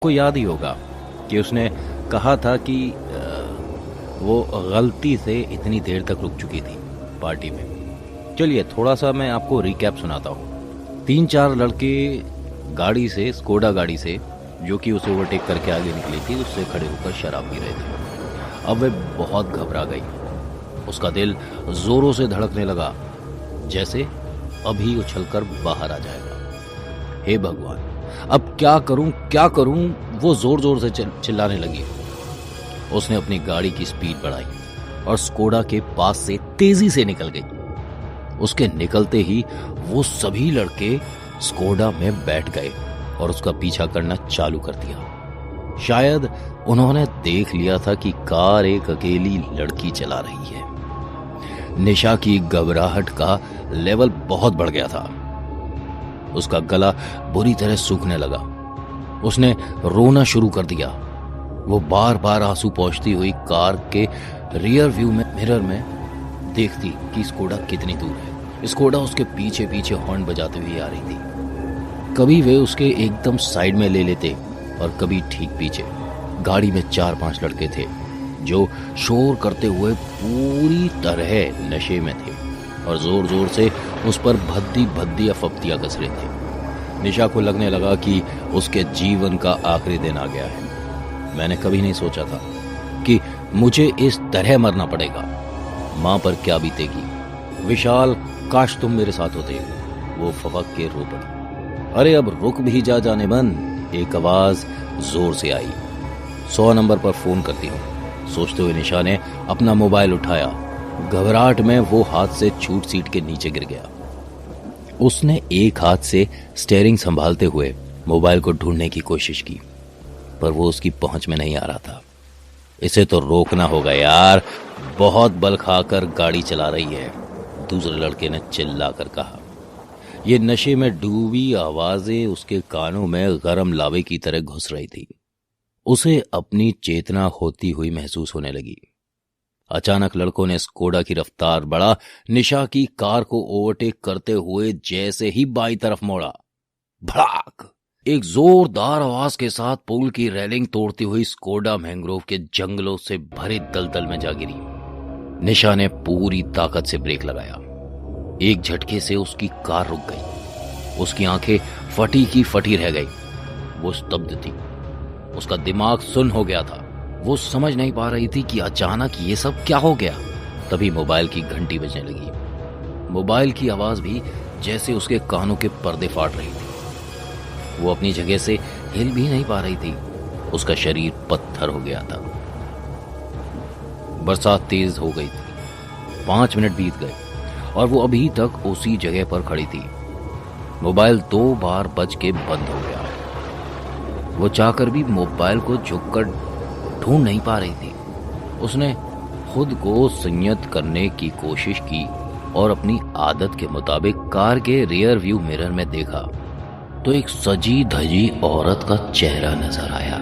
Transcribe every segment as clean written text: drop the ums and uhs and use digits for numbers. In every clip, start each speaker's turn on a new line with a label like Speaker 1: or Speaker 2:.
Speaker 1: आपको याद ही होगा कि उसने कहा था कि वो गलती से इतनी देर तक रुक चुकी थी पार्टी में। चलिए थोड़ा सा मैं आपको रिकैप सुनाता हूँ। 3-4 लड़के गाड़ी से, स्कोडा गाड़ी से, जो कि उसे ओवरटेक करके आगे निकली थी, उससे खड़े होकर शराब पी रहे थे। अब वह बहुत घबरा गई। उसका दिल जोरों से धड़कने लगा, जैसे अभी उछलकर बाहर आ जाएगा। हे भगवान, अब क्या करूं क्या करूं, वो जोर जोर से चिल्लाने लगी। उसने अपनी गाड़ी की स्पीड बढ़ाई और स्कोडा के पास से तेजी से निकल गई। उसके निकलते ही वो सभी लड़के स्कोडा में बैठ गए और उसका पीछा करना चालू कर दिया। शायद उन्होंने देख लिया था कि कार एक अकेली लड़की चला रही है। निशा की घबराहट का लेवल बहुत बढ़ गया था। उसका गला बुरी तरह सूखने लगा। उसने रोना शुरू कर दिया। वो बार बार आंसू पोंछती हुई कार के रियर व्यू में मिरर में देखती कि स्कोडा कितनी दूर है। स्कोडा उसके पीछे पीछे हॉर्न बजाते हुए आ रही थी। कभी वे उसके एकदम साइड में ले लेते और कभी ठीक पीछे। गाड़ी में 4-5 लड़के थे जो शोर करते हुए पूरी तरह नशे में थे और जोर जोर से उस पर भद्दी भद्दी अफप्तियां कस रहे थे। निशा को लगने लगा कि उसके जीवन का आखिरी दिन आ गया है। मैंने कभी नहीं सोचा था कि मुझे इस तरह मरना पड़ेगा। मां पर क्या बीतेगी। विशाल, काश तुम मेरे साथ होते। वो फवक के रो पड़ी। अरे अब रुक भी जाने मन, एक आवाज जोर से आई। 100 नंबर पर फोन करती हूँ, सोचते हुए निशा ने अपना मोबाइल उठाया। घबराहट में वो हाथ से छूट सीट के नीचे गिर गया। उसने एक हाथ से स्टीयरिंग संभालते हुए मोबाइल को ढूंढने की कोशिश की, पर वो उसकी पहुंच में नहीं आ रहा था। इसे तो रोकना होगा यार, बहुत बल खाकर गाड़ी चला रही है, दूसरे लड़के ने चिल्लाकर कहा। ये नशे में डूबी आवाजें उसके कानों में गरम लावे की तरह घुस रही थी। उसे अपनी चेतना खोती हुई महसूस होने लगी। अचानक लड़कों ने स्कोडा की रफ्तार बढ़ा, निशा की कार को ओवरटेक करते हुए जैसे ही बाईं तरफ मोड़ा, भड़ाक, एक जोरदार आवाज के साथ पुल की रेलिंग तोड़ती हुई स्कोडा मैंग्रोव के जंगलों से भरे दलदल में जा गिरी। निशा ने पूरी ताकत से ब्रेक लगाया। एक झटके से उसकी कार रुक गई। उसकी आंखें फटी की फटी रह गई। वो स्तब्ध थी। उसका दिमाग सुन्न हो गया था। वो समझ नहीं पा रही थी कि अचानक ये सब क्या हो गया। तभी मोबाइल की घंटी बजने लगी। मोबाइल की आवाज भी जैसे उसके कानों के पर्दे फाड़ रही थी। वो अपनी जगह से हिल भी नहीं पा रही थी। उसका शरीर पत्थर हो गया था। बरसात तेज हो गई थी। 5 मिनट बीत गए और वो अभी तक उसी जगह पर खड़ी थी। मोबाइल 2 बार बज के बंद हो गया। वो चाहकर भी मोबाइल को झुककर ढूंढ नहीं पा रही थी। उसने खुद को संयत करने की कोशिश की और अपनी आदत के मुताबिक कार के रियर व्यू मिरर में देखा तो एक सजी धजी औरत का चेहरा नजर आया।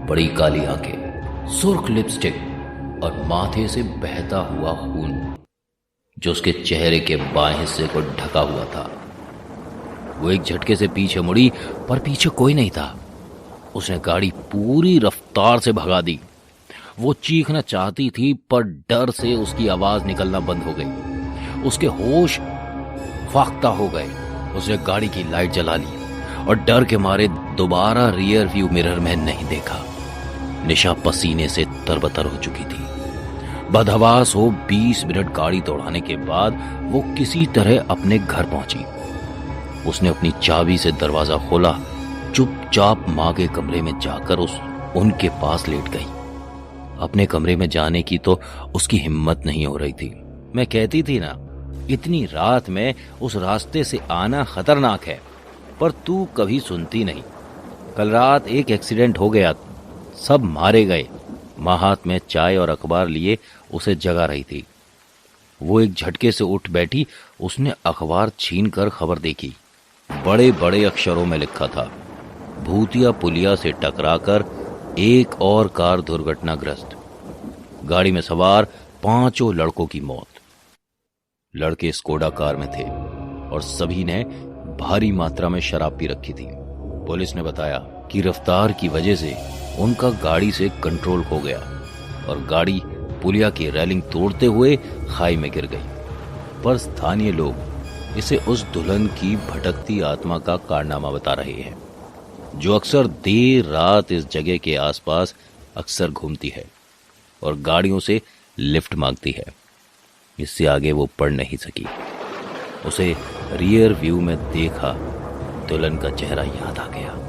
Speaker 1: बड़ी काली आंखें, सुर्ख लिपस्टिक और माथे से बहता हुआ खून जो उसके चेहरे के बाएं हिस्से को ढका हुआ था। वो एक झटके से पीछे मुड़ी, पर पीछे कोई नहीं था। उसने गाड़ी पूरी रफ्तार से भगा दी। वो चीखना चाहती थी, पर डर से उसकी आवाज निकलना बंद हो गई। उसके होश फाख्ता हो गए। उसने गाड़ी की लाइट जला ली और डर के मारे दोबारा रियर व्यू मिरर में नहीं देखा। निशा पसीने से तरबतर हो चुकी थी। बदहवास हो 20 मिनट गाड़ी दौड़ाने के बाद वो किसी तरह अपने घर पहुंची। उसने अपनी चाबी से दरवाजा खोला, चुपचाप मां के कमरे में जाकर उनके पास लेट गई। अपने कमरे में जाने की तो उसकी हिम्मत नहीं हो रही थी। मैं कहती थी ना, इतनी रात में उस रास्ते से आना खतरनाक है, पर तू कभी सुनती नहीं। कल रात एक एक्सीडेंट हो गया, सब मारे गए। मां हाथ में चाय और अखबार लिए उसे जगा रही थी। वो एक झटके से उठ बैठी। उसने अखबार छीनकर खबर देखी। बड़े बड़े अक्षरों में लिखा था, भूतिया पुलिया से टकराकर एक और कार दुर्घटनाग्रस्त, गाड़ी में सवार 5 लड़कों की मौत। लड़के स्कोडा कार में थे और सभी ने भारी मात्रा में शराब पी रखी थी। पुलिस ने बताया की रफ्तार की वजह से उनका गाड़ी से कंट्रोल खो गया और गाड़ी पुलिया की रेलिंग तोड़ते हुए खाई में गिर गई। पर स्थानीय लोग इसे उस दुल्हन की भटकती आत्मा का कारनामा बता रहे हैं, जो अक्सर देर रात इस जगह के आसपास अक्सर घूमती है और गाड़ियों से लिफ्ट मांगती है। इससे आगे वो पढ़ नहीं सकी। उसे रियर व्यू में देखा दुल्हन का चेहरा याद आ गया।